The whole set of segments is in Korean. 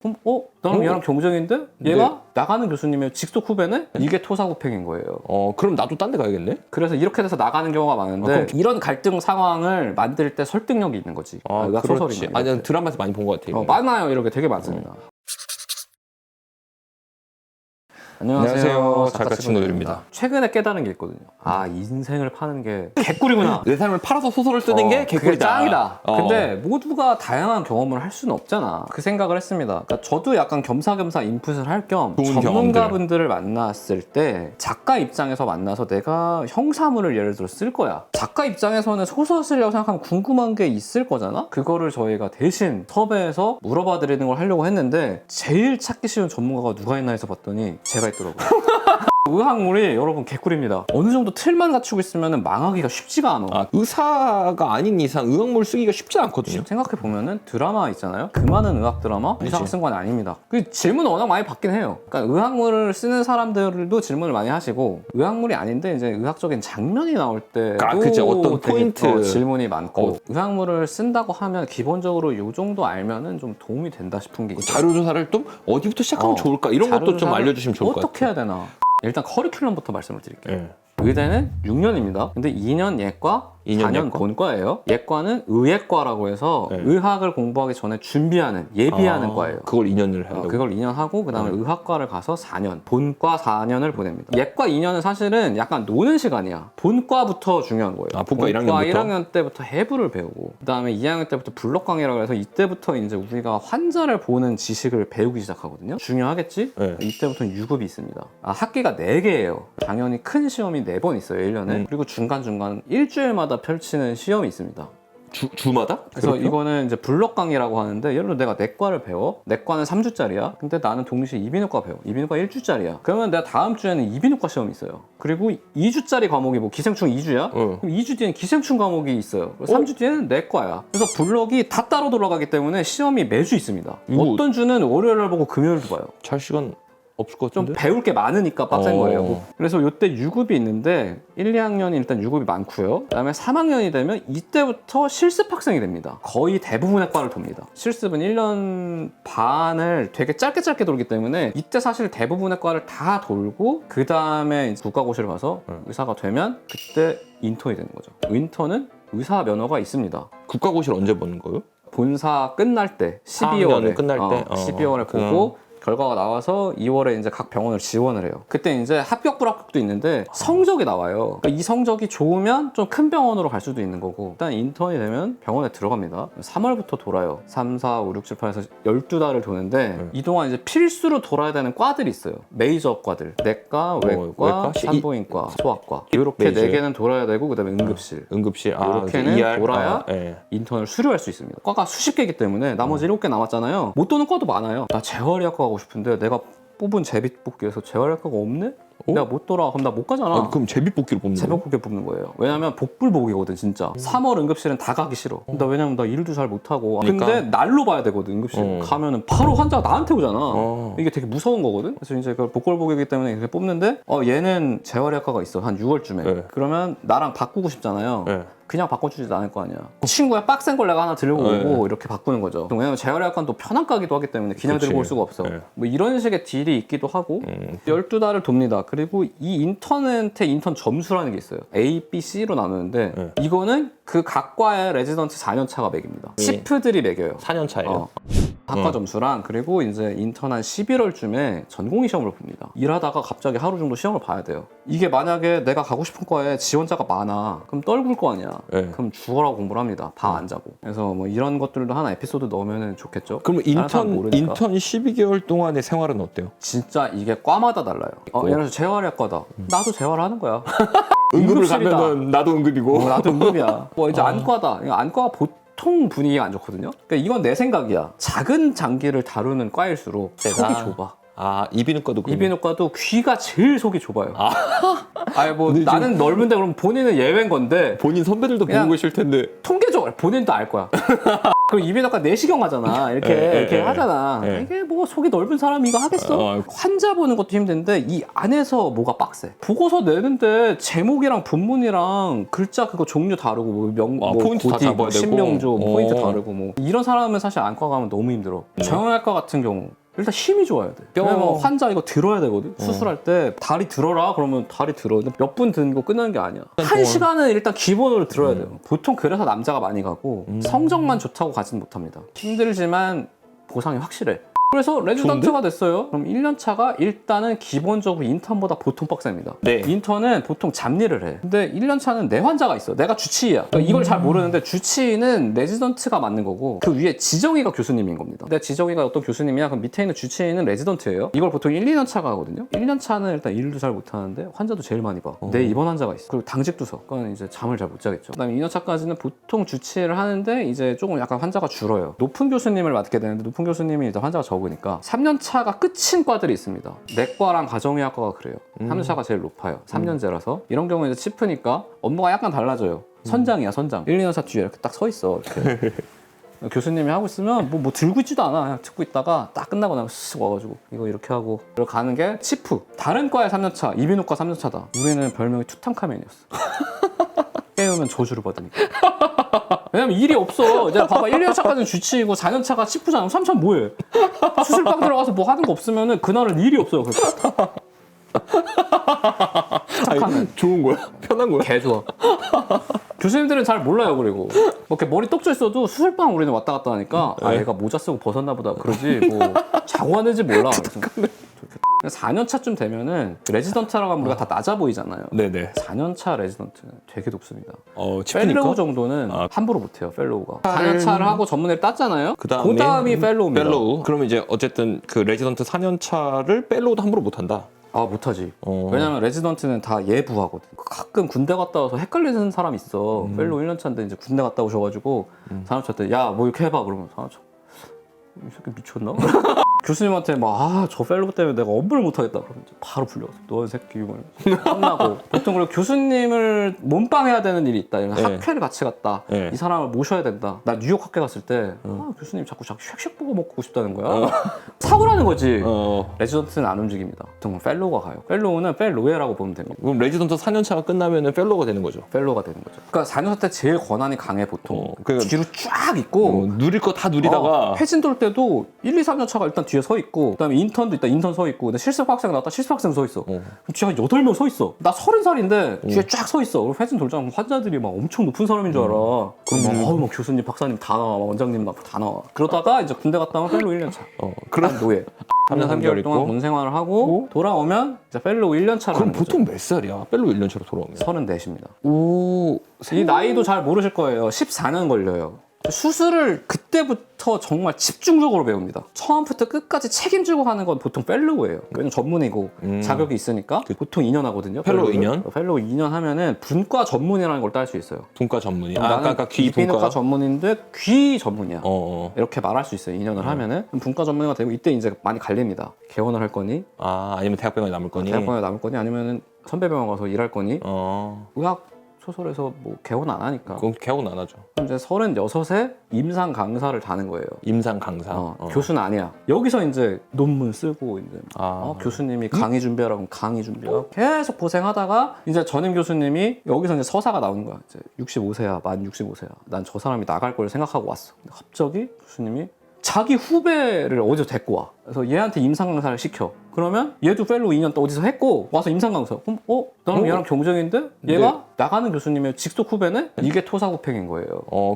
그럼 나는 얘랑 경쟁인데 얘가 나가는 교수님의 직속 후배네? 이게 토사구팽인 거예요. 그럼 나도 딴 데 가야겠네? 그래서 이렇게 돼서 나가는 경우가 많은데 이런 갈등 상황을 만들 때 설득력이 있는 거지. 의학 소설이나. 아니, 드라마에서 많이 본 것 같아요. 많아요. 이런 게 되게 많습니다. 안녕하세요. 작가 친구들입니다. 최근에 깨달은 게 있거든요. 인생을 파는 게 개꿀이구나. 내 삶을 팔아서 소설을 쓰는 게 개꿀이다. 그게 짱이다. 근데 모두가 다양한 경험을 할 수는 없잖아. 그 생각을 했습니다. 그러니까 저도 약간 겸사겸사 인풋을 할 겸 전문가분들을 만났을 때 작가 입장에서 만나서 내가 형사물을 예를 들어 쓸 거야. 작가 입장에서는 소설 쓰려고 생각하면 궁금한 게 있을 거잖아. 그거를 저희가 대신 섭외해서 물어봐 드리는 걸 하려고 했는데 제일 찾기 쉬운 전문가가 누가 있나 해서 봤더니 제가 있더라고요. 의학물이 여러분 개꿀입니다. 어느 정도 틀만 갖추고 있으면 망하기가 쉽지가 않아. 의사가 아닌 이상 의학물 쓰기가 쉽지 않거든요. 생각해보면은 드라마 있잖아요. 그 많은 의학 드라마 의사가 쓴 건 아닙니다. 그 질문을 워낙 많이 받긴 해요. 그러니까 의학물을 쓰는 사람들도 질문을 많이 하시고 의학물이 아닌데 이제 의학적인 장면이 나올 때 그치. 어떤 포인트 질문이 많고 의학물을 쓴다고 하면 기본적으로 요 정도 알면은 좀 도움이 된다 싶은 게 있어요. 자료조사를 좀 어디부터 시작하면 좋을까 이런 것도 좀 알려주시면 좋을 것 같아요. 어떻게 해야 되나? 일단 커리큘럼부터 말씀을 드릴게요. 네. 의대는 6년입니다. 근데 2년 예과, 4년 본과예요. 예과는 의예과라고 해서 의학을 공부하기 전에 준비하는, 예비하는 과예요. 그걸 2년을 해요. 그걸 2년 하고 그 다음에 의학과를 가서 4년, 본과 4년을 보냅니다. 예과 2년은 사실은 약간 노는 시간이야. 본과부터 중요한 거예요. 본과 1학년부터? 1학년 때부터 해부를 배우고 그 다음에 2학년 때부터 블록강의라고 해서 이때부터 이제 우리가 환자를 보는 지식을 배우기 시작하거든요. 중요하겠지? 이때부터는 유급이 있습니다. 학기가 4개예요. 당연히 큰 시험이 4번 있어요. 1년에. 그리고 중간중간 일주일마다 펼치는 시험이 있습니다. 주마다? 그래서 이거는 이제 블록 강의라고 하는데 예를 들어 내가 내과를 배워. 내과는 3주짜리야. 근데 나는 동시에 이비인후과 배워. 이비인후과 1주짜리야. 그러면 내가 다음 주에는 이비인후과 시험이 있어요. 그리고 2주짜리 과목이 뭐 기생충 2주야? 그럼 2주 뒤에는 기생충 과목이 있어요. 3주 뒤에는 내과야. 그래서 블록이 다 따로 돌아가기 때문에 시험이 매주 있습니다. 어떤 주는 월요일을 보고 금요일도 봐요. 잘 시간 없을 것 좀 같은데? 배울 게 많으니까 빡센 거예요. 그래서 이때 유급이 있는데 1, 2학년이 일단 유급이 많고요. 그다음에 3학년이 되면 이때부터 실습 학생이 됩니다. 거의 대부분의 과를 돕니다. 실습은 1년 반을 되게 짧게 돌기 때문에 이때 사실 대부분의 과를 다 돌고 그 다음에 국가고시를 가서 의사가 되면 그때 인턴이 되는 거죠. 인턴은 의사 면허가 있습니다. 국가고시를 언제 보는 거예요? 본사 끝날 때 12월에 끝날 때? 12월에 보고 결과가 나와서 2월에 이제 각 병원을 지원을 해요. 그때 이제 합격 불합격도 있는데 성적이 나와요. 그러니까 이 성적이 좋으면 좀 큰 병원으로 갈 수도 있는 거고 일단 인턴이 되면 병원에 들어갑니다. 3월부터 돌아요. 3, 4, 5, 6, 7, 8에서 12달을 도는데 이동안 이제 필수로 돌아야 되는 과들이 있어요. 메이저 과들. 내과, 외과, 산부인과, 소아과. 이렇게 4개는 돌아야 되고 그다음에 응급실. 이렇게는 돌아야 인턴을 수료할 수 있습니다. 과가 수십 개이기 때문에 나머지 7개 남았잖아요. 못 도는 과도 많아요. 나 재활의학과 가고 싶은데 내가 뽑은 제비뽑기에서 재활의학과가 없네? 내가 못 돌아. 그럼 나 못 가잖아. 그럼 제비뽑기로 뽑는 거예요? 제비뽑기 뽑는 거예요. 왜냐면 복불복이거든 진짜. 3월 응급실은 다 가기 싫어. 왜냐면 나 일도 잘 못하고. 그러니까? 근데 날로 봐야 되거든 응급실. 가면은 바로 환자가 나한테 오잖아. 이게 되게 무서운 거거든. 그래서 이제 그 복불복이기 때문에 이렇게 뽑는데 얘는 재활의학과가 있어. 한 6월쯤에. 그러면 나랑 바꾸고 싶잖아요. 그냥 바꿔주지도 않을 거 아니야. 친구야 빡센 걸 내가 하나 들고 오고 이렇게 바꾸는 거죠. 왜냐면 재활의학과는 또 편한 과기도 하기 때문에 그냥 들고 올 수가 없어. 뭐 이런 식의 딜이 있기도 하고 12달을 돕니다. 그리고 이 인턴한테 인턴 점수라는 게 있어요. A, B, C로 나누는데 이거는 그 각 과의 레지던트 4년 차가 매깁니다. 치프들이 매겨요. 4년 차예요. 학과 점수랑 그리고 이제 인턴 한 11월쯤에 전공의 시험을 봅니다. 일하다가 갑자기 하루 정도 시험을 봐야 돼요. 이게 만약에 내가 가고 싶은 과에 지원자가 많아. 그럼 떨굴 거 아니야. 그럼 죽어라고 공부를 합니다. 밥 안 자고. 그래서 뭐 이런 것들도 하나 에피소드 넣으면 좋겠죠. 그럼 인턴 12개월 동안의 생활은 어때요? 진짜 이게 과마다 달라요. 예를 들어서 재활의학과다. 나도 재활하는 거야. 응급을 가면은 나도 응급이고 나도 응급이야. 뭐 이제 안과다. 안과가 보통 분위기가 안 좋거든요. 그러니까 이건 내 생각이야. 작은 장기를 다루는 과일수록 속이 좁아. 이비인후과도 이비인후과도 귀가 제일 속이 좁아요. 뭐 나는 넓은데 그럼 본인은 예외인 건데 본인 선배들도 보고 계실 텐데 통계적으로 본인도 알 거야. 그럼 이비인후과 내시경 하잖아. 이렇게 하잖아. 예. 이게 뭐 속이 넓은 사람이 이거 하겠어? 환자 보는 것도 힘든데 이 안에서 뭐가 빡세. 보고서 내는데 제목이랑 본문이랑 글자 그거 종류 다르고 뭐 포인트 다 고딕, 잡아야 되고. 신명조 포인트 다르고 뭐 이런 사람은 사실 안과 가면 너무 힘들어. 정형외과 같은 경우 일단 힘이 좋아야 돼. 왜냐면 환자 이거 들어야 되거든. 수술할 때 다리 들어라 그러면 다리 들어. 몇 분 드는 거 끝나는 게 아니야. 한 시간은 일단 기본으로 들어야 돼요. 보통 그래서 남자가 많이 가고 성적만 좋다고 가진 못합니다. 힘들지만 보상이 확실해. 그래서 레지던트가 됐어요. 그럼 1년차가 일단은 기본적으로 인턴보다 보통 빡셉니다. 네. 인턴은 보통 잡일을 해. 근데 1년차는 내 환자가 있어. 내가 주치의야. 그러니까 이걸 잘 모르는데 주치의는 레지던트가 맞는 거고 그 위에 지정의가 교수님인 겁니다. 근데 지정의가 어떤 교수님이야? 그럼 밑에 있는 주치의는 레지던트예요. 이걸 보통 1, 2년차가 하거든요. 1년차는 일단 일도 잘 못하는데 환자도 제일 많이 봐. 내 입원 환자가 있어. 그리고 당직도 서. 그건 이제 잠을 잘 못 자겠죠. 그다음에 2년차까지는 보통 주치의를 하는데 이제 조금 약간 환자가 줄어요. 높은 교수님을 맡게 되는데 높은 교수님이 일단 환자가 적으니까 3년차가 끝인 과들이 있습니다. 내과랑 가정의학과가 그래요. 3년차가 제일 높아요. 3년제라서. 이런 경우는 이제 치프니까 업무가 약간 달라져요. 선장이야, 선장. 1, 2년차 뒤에 이렇게 딱 서 있어. 이렇게. 교수님이 하고 있으면 뭐 들고 있지도 않아. 그냥 듣고 있다가 딱 끝나고 나면 쓱 와가지고 이거 이렇게 하고 이렇게 가는 게 치프. 다른 과의 3년차, 이비인후과 3년차다. 우리는 별명이 투탕카멘이었어. 깨우면 저주를 받으니까. 왜냐면 일이 없어. 이제 봐봐 1년차까지는 주치이고 4년차가 치프잖아. 3차 뭐해? 수술방 들어가서 뭐 하는 거 없으면은 그날은 일이 없어요. 아니, 좋은 거야? 편한 거야? 개 좋아. 교수님들은 잘 몰라요. 그리고 뭐 이렇게 머리 떡져 있어도 수술방 우리는 왔다 갔다 하니까 아 얘가 모자 쓰고 벗었나 보다 그러지 뭐 자고 하는지 몰라. 4년차쯤 되면은 레지던트라고 하면 우리가 다 낮아 보이잖아요. 네네. 4년차 레지던트는 되게 높습니다. 치프니까? 펠로우 정도는 함부로 못해요. 펠로우가 4년차를 하고 전문의를 땄잖아요. 그 다음이 펠로우입니다. 펠로우. 그러면 이제 어쨌든 그 레지던트 4년차를 펠로우도 함부로 못한다. 아 못하지. 왜냐면 레지던트는 다 예부하거든. 가끔 군대 갔다 와서 헷갈리는 사람이 있어. 펠로우 1년차인데 이제 군대 갔다 오셔가지고 4년차 때 야 뭐 이렇게 해봐 그러면 4년차 이 새끼 미쳤나? 교수님한테 막 저 펠로우 때문에 내가 업무를 못하겠다 그러면 이제 바로 불려서 너 새끼 이거 끝나고 보통 그리고 교수님을 몸빵해야 되는 일이 있다. 학회를 같이 갔다. 이 사람을 모셔야 된다. 나 뉴욕 학회 갔을 때 교수님 자꾸 쉑쉑 버거 먹고 싶다는 거야. 사고라는 거지. 레지던트는 안 움직입니다. 보통 펠로우가 가요. 펠로우는 펠로웨라고 보면 됩니다. 그럼 레지던트 4년차가 끝나면은 펠로우가 되는 거죠. 펠로우가 되는 거죠. 그러니까 4년차 때 제일 권한이 강해 보통. 그러니까 뒤로 쫙 있고 누릴 거 다 누리다가 회진 돌 때도 1, 2, 3년차가 일단 뒤에 서 있고 그다음에 인턴도 있다. 인턴 서 있고 근데 실습 학생 나왔다. 실습 학생 서 있어. 그럼 뒤에 한 8명 서 있어. 나 30살인데 뒤에 쫙 서 있어. 그럼 회진 돌자면 환자들이 막 엄청 높은 사람인 줄 알아. 그럼 막 교수님, 박사님 다 나와. 막 원장님 다 나와. 그러다가 이제 군대 갔다 오면 펠로우 1년차. 그런 노예. 3년 3개월 동안 군 생활을 하고 돌아오면 이제 펠로우 1년차를 그럼 보통 몇 살이야? 펠로우 1년차로 돌아오면? 34입니다. 오, 이 나이도 잘 모르실 거예요. 14년 걸려요. 수술을 그때부터 정말 집중적으로 배웁니다. 처음부터 끝까지 책임지고 하는 건 보통 펠로우예요. 왜냐면 전문이고 자격이 있으니까 보통 2년 하거든요. 펠로우 2년? 펠로우 2년 하면은 분과 전문이라는 걸 딸 수 있어요. 분과 전문이. 나는 아까 귀 이비인후과 분과 전문인데 귀 전문이야. 이렇게 말할 수 있어요. 2년을 하면은 그럼 분과 전문의가 되고 이때 이제 많이 갈립니다. 개원을 할 거니? 아니면 대학병원에 남을 거니? 대학병원에 남을 거니? 아니면은 선배병원 가서 일할 거니? 의학 소설에서 뭐 개원 안 하니까. 그건 개원 안 하죠. 그럼 이제 36에 임상 강사를 다는 거예요. 임상 강사. 교수는 아니야. 여기서 이제 논문 쓰고 이제 교수님이 강의 준비하라고 하면 강의 준비하고 계속 고생하다가 이제 전임 교수님이 여기서 이제 서사가 나오는 거야. 이제 65세야, 만 65세야. 난 저 사람이 나갈 걸 생각하고 왔어. 근데 갑자기 교수님이 자기 후배를 어디서 데리고 와. 그래서 얘한테 임상 강사를 시켜. 그러면 얘도 펠로우 2년 또 어디서 했고 와서 임상 강사. 그럼 나는 얘랑 경쟁인데 얘가 나가는 교수님의 직속 후배네? 이게 토사구팽인 거예요.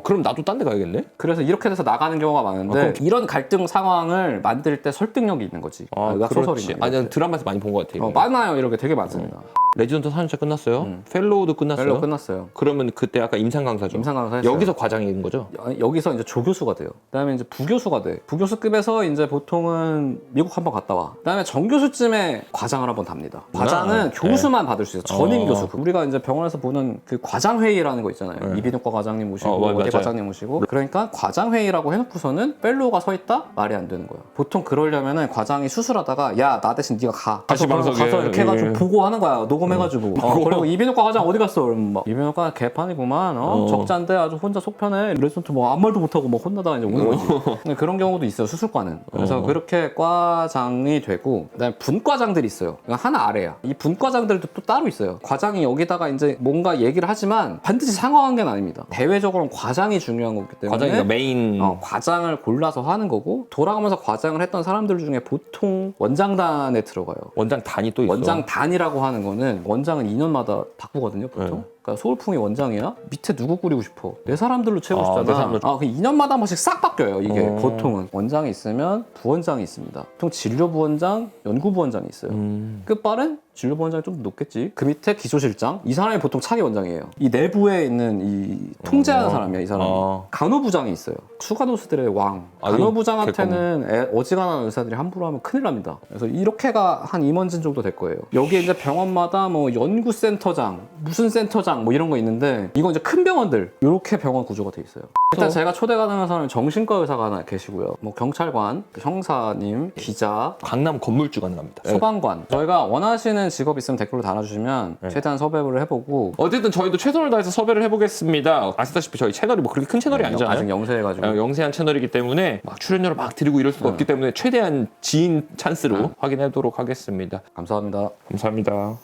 그럼 나도 딴 데 가야겠네? 그래서 이렇게 돼서 나가는 경우가 많은데 이런 갈등 상황을 만들 때 설득력이 있는 거지. 의학 소설이나. 아니 드라마에서 많이 본 것 같아요. 많아요. 이렇게 되게 많습니다. 레지던트 4년차 끝났어요? 펠로우도 끝났어요? 펠로우 끝났어요. 그러면 그때 아까 임상 강사죠? 임상 강사 했어요. 여기서 과장인 거죠? 여기서 이제 조교수가 돼요. 그다음에 이제 부교수가 돼. 부교수급에서 이제 보통은 너는 미국 한번 갔다 와. 그다음에 정교수쯤에 과장을 한번 답니다. 과장은 교수만 받을 수 있어요. 전임 교수. 우리가 이제 병원에서 보는 그 과장 회의라는 거 있잖아요. 이비인후과 과장님 모시고 어디 맞아요. 과장님 모시고. 그러니까 과장 회의라고 해놓고서는 펠로우가 서 있다? 말이 안 되는 거예요. 보통 그러려면은 과장이 수술하다가 야 나 대신 네가 가. 다시 방송에. 가서 이렇게 해가지고 보고하는 거야. 녹음해가지고. 그리고 이비인후과 과장 어디 갔어? 그러면 막 이비인후과 개판이구만. 적자인데 아주 혼자 속 편해. 레지던트 뭐 아무 말도 못하고 막 혼나다가 이제 오는 거지. 그런 경우도 있어요. 수술과는. 그래서 그렇게 과장이 되고 그다음에 분과장들이 있어요. 하나 아래야. 이 분과장들도 또 따로 있어요. 과장이 여기다가 이제 뭔가 얘기를 하지만 반드시 상호관계는 아닙니다. 대외적으로는 과장이 중요한 거기 때문에 과장이가 메인. 과장을 골라서 하는 거고 돌아가면서 과장을 했던 사람들 중에 보통 원장단에 들어가요. 원장 단이 또 있어. 원장단이라고 하는 거는 원장은 2년마다 바꾸거든요, 보통. 그러니까 소울풍이 원장이야? 밑에 누구 꾸리고 싶어? 내 사람들로 채우고 싶잖아. 내 사람들. 그 2년마다 한 번씩 싹 바뀌어요, 이게. 보통은. 원장이 있으면 부원장이 있습니다. 보통 진료부원장, 연구부원장이 있어요. 끝발은 진료부원장이 좀 높겠지. 그 밑에 기초실장. 이 사람이 보통 차기 원장이에요. 이 내부에 있는 이 통제하는 사람이야, 이 사람이. 간호부장이 있어요. 추가노스들의 왕. 간호부장한테는 어지간한 의사들이 함부로 하면 큰일 납니다. 그래서 이렇게가 한 임원진 정도 될 거예요. 여기에 이제 병원마다 뭐 연구센터장, 무슨 센터장 뭐 이런 거 있는데 이건 이제 큰 병원들 이렇게 병원 구조가 돼 있어요. 일단 제가 초대 가능한 사람은 정신과 의사가 하나 계시고요. 뭐 경찰관, 형사님, 기자, 강남 건물주 가능합니다. 소방관. 저희가 원하시는 직업 있으면 댓글로 달아주시면 최대한 섭외를 해보고. 어쨌든 저희도 최선을 다해서 섭외를 해보겠습니다. 아시다시피 저희 채널이 뭐 그렇게 큰 채널이 아니잖아요. 아직 영세해가지고. 영세한 채널이기 때문에 막 출연료를 막 드리고 이럴 수가 없기 때문에 최대한 지인 찬스로 확인하도록 하겠습니다. 감사합니다. 감사합니다.